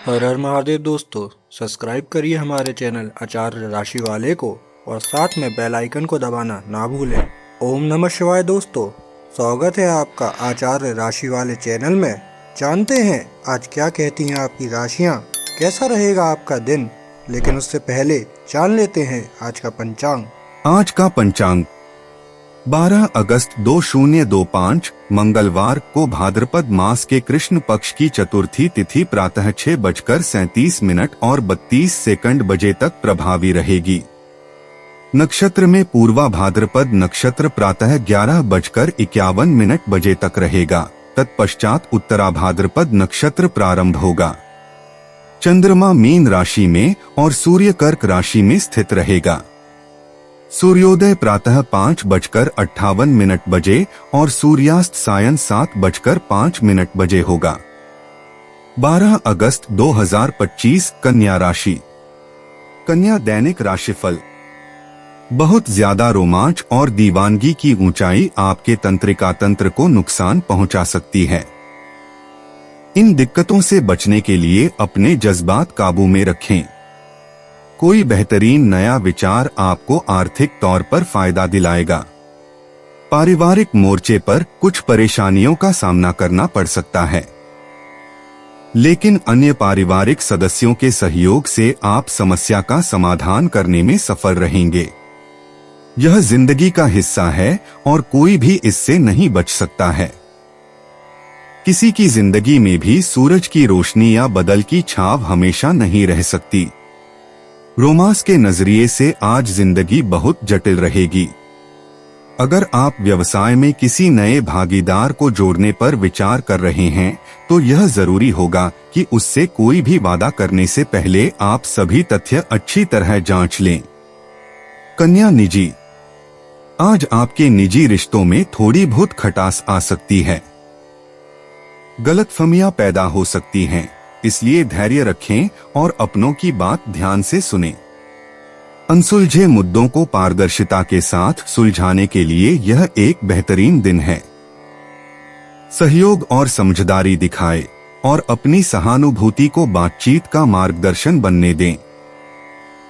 हर हर महादेव दोस्तों, सब्सक्राइब करिए हमारे चैनल आचार्य राशि वाले को और साथ में बेल आइकन को दबाना ना भूलें। ओम नमः शिवाय दोस्तों, स्वागत है आपका आचार्य राशि वाले चैनल में। जानते हैं आज क्या कहती हैं आपकी राशियां, कैसा रहेगा आपका दिन। लेकिन उससे पहले जान लेते हैं आज का पंचांग। आज का पंचांग 12 अगस्त 2025 मंगलवार को भाद्रपद मास के कृष्ण पक्ष की चतुर्थी तिथि प्रातः 6:37 और 32 बजे तक प्रभावी रहेगी। नक्षत्र में पूर्वा भाद्रपद नक्षत्र प्रातः 11:51 बजे तक रहेगा। तत्पश्चात उत्तरा भाद्रपद नक्षत्र प्रारंभ होगा। चंद्रमा मीन राशि में और सूर्य कर्क राशि में स्थित रहेगा। सूर्योदय प्रातः 5:58 बजे और सूर्यास्त सायं 7:05 बजे होगा। 12 अगस्त 2025 कन्या राशि। कन्या दैनिक राशिफल। बहुत ज्यादा रोमांच और दीवानगी की ऊंचाई आपके तंत्रिका तंत्र को नुकसान पहुंचा सकती है। इन दिक्कतों से बचने के लिए अपने जज्बात काबू में रखें। कोई बेहतरीन नया विचार आपको आर्थिक तौर पर फायदा दिलाएगा। पारिवारिक मोर्चे पर कुछ परेशानियों का सामना करना पड़ सकता है, लेकिन अन्य पारिवारिक सदस्यों के सहयोग से आप समस्या का समाधान करने में सफल रहेंगे। यह जिंदगी का हिस्सा है और कोई भी इससे नहीं बच सकता है। किसी की जिंदगी में भी सूरज की रोशनी या बदल की छाव हमेशा नहीं रह सकती। रोमांस के नजरिए से आज जिंदगी बहुत जटिल रहेगी। अगर आप व्यवसाय में किसी नए भागीदार को जोड़ने पर विचार कर रहे हैं तो यह जरूरी होगा कि उससे कोई भी वादा करने से पहले आप सभी तथ्य अच्छी तरह जांच लें। कन्या निजी। आज आपके निजी रिश्तों में थोड़ी बहुत खटास आ सकती है। गलतफहमियां पैदा हो सकती हैं, इसलिए धैर्य रखें और अपनों की बात ध्यान से सुनें। अनसुलझे मुद्दों को पारदर्शिता के साथ सुलझाने के लिए यह एक बेहतरीन दिन है। सहयोग और समझदारी दिखाएं और अपनी सहानुभूति को बातचीत का मार्गदर्शन बनने दें।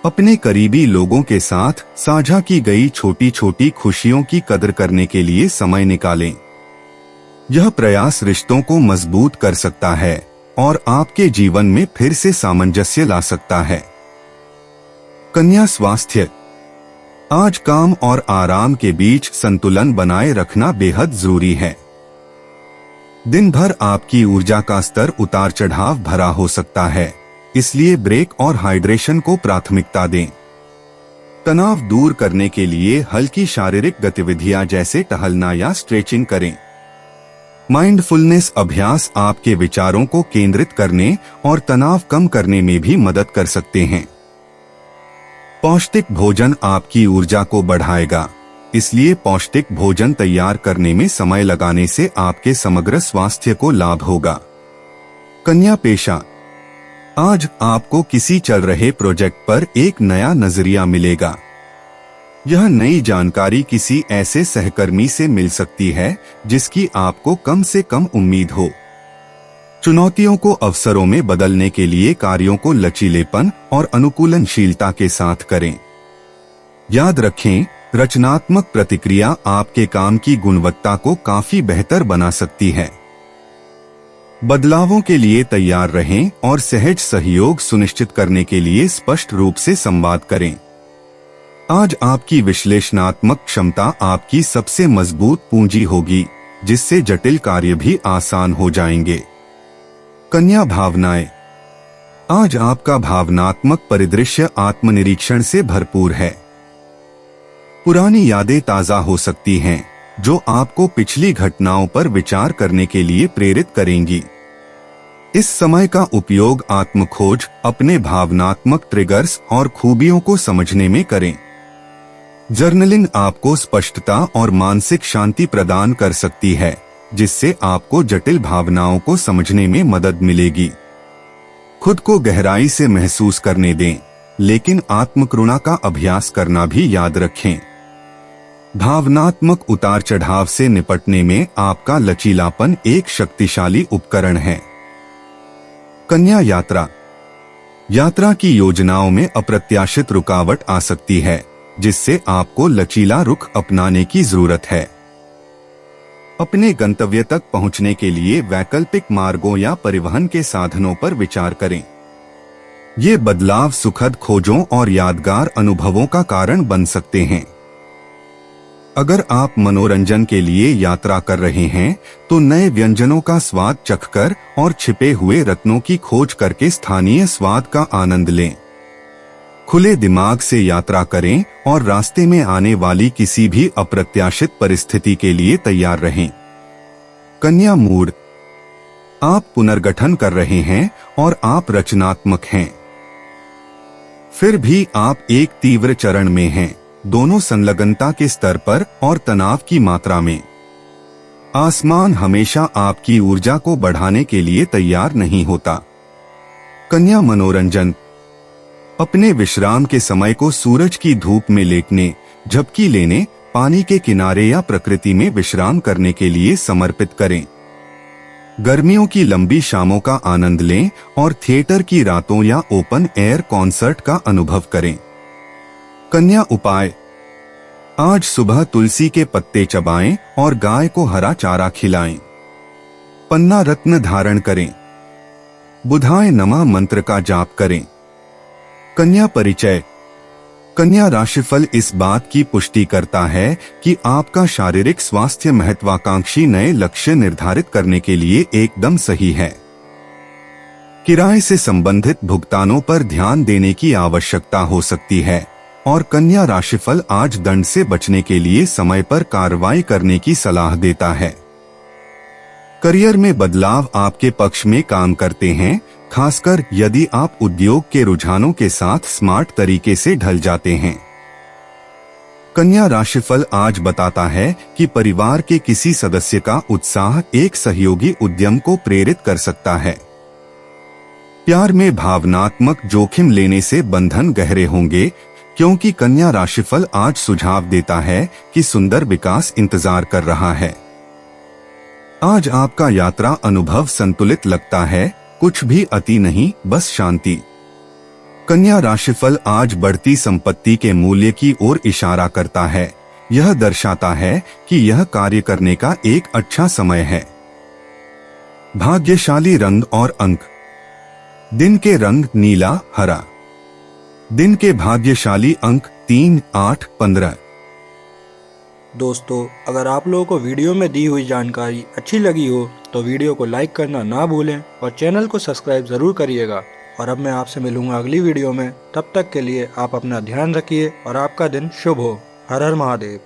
अपने करीबी लोगों के साथ साझा की गई छोटी छोटी खुशियों की कदर करने के लिए समय निकालें। यह प्रयास रिश्तों को मजबूत कर सकता है और आपके जीवन में फिर से सामंजस्य ला सकता है। कन्या स्वास्थ्य। आज काम और आराम के बीच संतुलन बनाए रखना बेहद जरूरी है। दिन भर आपकी ऊर्जा का स्तर उतार चढ़ाव भरा हो सकता है, इसलिए ब्रेक और हाइड्रेशन को प्राथमिकता दें। तनाव दूर करने के लिए हल्की शारीरिक गतिविधियां जैसे टहलना या स्ट्रेचिंग करें। माइंडफुलनेस अभ्यास आपके विचारों को केंद्रित करने और तनाव कम करने में भी मदद कर सकते हैं। पौष्टिक भोजन आपकी ऊर्जा को बढ़ाएगा, इसलिए पौष्टिक भोजन तैयार करने में समय लगाने से आपके समग्र स्वास्थ्य को लाभ होगा। कन्या पेशा। आज आपको किसी चल रहे प्रोजेक्ट पर एक नया नजरिया मिलेगा। यह नई जानकारी किसी ऐसे सहकर्मी से मिल सकती है जिसकी आपको कम से कम उम्मीद हो। चुनौतियों को अवसरों में बदलने के लिए कार्यों को लचीलेपन और अनुकूलनशीलता के साथ करें। याद रखें, रचनात्मक प्रतिक्रिया आपके काम की गुणवत्ता को काफी बेहतर बना सकती है। बदलावों के लिए तैयार रहें और सहज सहयोग सुनिश्चित करने के लिए स्पष्ट रूप से संवाद करें। आज आपकी विश्लेषणात्मक क्षमता आपकी सबसे मजबूत पूंजी होगी, जिससे जटिल कार्य भी आसान हो जाएंगे। कन्या भावनाएं। आज आपका भावनात्मक परिदृश्य आत्मनिरीक्षण से भरपूर है। पुरानी यादें ताजा हो सकती हैं, जो आपको पिछली घटनाओं पर विचार करने के लिए प्रेरित करेंगी। इस समय का उपयोग आत्मखोज, अपने भावनात्मक ट्रिगर्स और खूबियों को समझने में करें। जर्नलिंग आपको स्पष्टता और मानसिक शांति प्रदान कर सकती है, जिससे आपको जटिल भावनाओं को समझने में मदद मिलेगी। खुद को गहराई से महसूस करने दें, लेकिन आत्मकरुणा का अभ्यास करना भी याद रखें। भावनात्मक उतार चढ़ाव से निपटने में आपका लचीलापन एक शक्तिशाली उपकरण है। कन्या यात्रा। यात्रा की योजनाओं में अप्रत्याशित रुकावट आ सकती है, जिससे आपको लचीला रुख अपनाने की जरूरत है। अपने गंतव्य तक पहुंचने के लिए वैकल्पिक मार्गों या परिवहन के साधनों पर विचार करें। ये बदलाव सुखद खोजों और यादगार अनुभवों का कारण बन सकते हैं। अगर आप मनोरंजन के लिए यात्रा कर रहे हैं, तो नए व्यंजनों का स्वाद चखकर और छिपे हुए रत्नों की खोज करके स्थानीय स्वाद का आनंद लें। खुले दिमाग से यात्रा करें और रास्ते में आने वाली किसी भी अप्रत्याशित परिस्थिति के लिए तैयार रहें। कन्या मूड, आप पुनर्गठन कर रहे हैं और आप रचनात्मक हैं। फिर भी आप एक तीव्र चरण में हैं, दोनों संलग्नता के स्तर पर और तनाव की मात्रा में। आसमान हमेशा आपकी ऊर्जा को बढ़ाने के लिए तैयार नहीं होता। कन्या मनोरंजन, अपने विश्राम के समय को सूरज की धूप में लेटने, झपकी लेने, पानी के किनारे या प्रकृति में विश्राम करने के लिए समर्पित करें। गर्मियों की लंबी शामों का आनंद लें और थिएटर की रातों या ओपन एयर कॉन्सर्ट का अनुभव करें। कन्या उपाय, आज सुबह तुलसी के पत्ते चबाएं और गाय को हरा चारा खिलाएं। पन्ना रत्न धारण करें। बुधाय नमः मंत्र का जाप करें। कन्या परिचय, कन्या राशिफल इस बात की पुष्टि करता है कि आपका शारीरिक स्वास्थ्य महत्वाकांक्षी नए लक्ष्य निर्धारित करने के लिए एकदम सही है। किराए से संबंधित भुगतानों पर ध्यान देने की आवश्यकता हो सकती है और कन्या राशिफल आज दंड से बचने के लिए समय पर कार्रवाई करने की सलाह देता है। करियर में बदलाव आपके पक्ष में काम करते हैं, खासकर यदि आप उद्योग के रुझानों के साथ स्मार्ट तरीके से ढल जाते हैं। कन्या राशिफल आज बताता है कि परिवार के किसी सदस्य का उत्साह एक सहयोगी उद्यम को प्रेरित कर सकता है। प्यार में भावनात्मक जोखिम लेने से बंधन गहरे होंगे, क्योंकि कन्या राशिफल आज सुझाव देता है कि सुंदर विकास इंतजार कर रहा है। आज आपका यात्रा अनुभव संतुलित लगता है, कुछ भी अति नहीं, बस शांति। कन्या राशिफल आज बढ़ती संपत्ति के मूल्य की ओर इशारा करता है। यह दर्शाता है कि यह कार्य करने का एक अच्छा समय है। भाग्यशाली रंग और अंक, दिन के रंग नीला, हरा। दिन के भाग्यशाली अंक 3, 8, 15। दोस्तों, अगर आप लोगों को वीडियो में दी हुई जानकारी अच्छी लगी हो तो वीडियो को लाइक करना ना भूलें और चैनल को सब्सक्राइब ज़रूर करिएगा। और अब मैं आपसे मिलूंगा अगली वीडियो में। तब तक के लिए आप अपना ध्यान रखिए और आपका दिन शुभ हो। हर हर महादेव।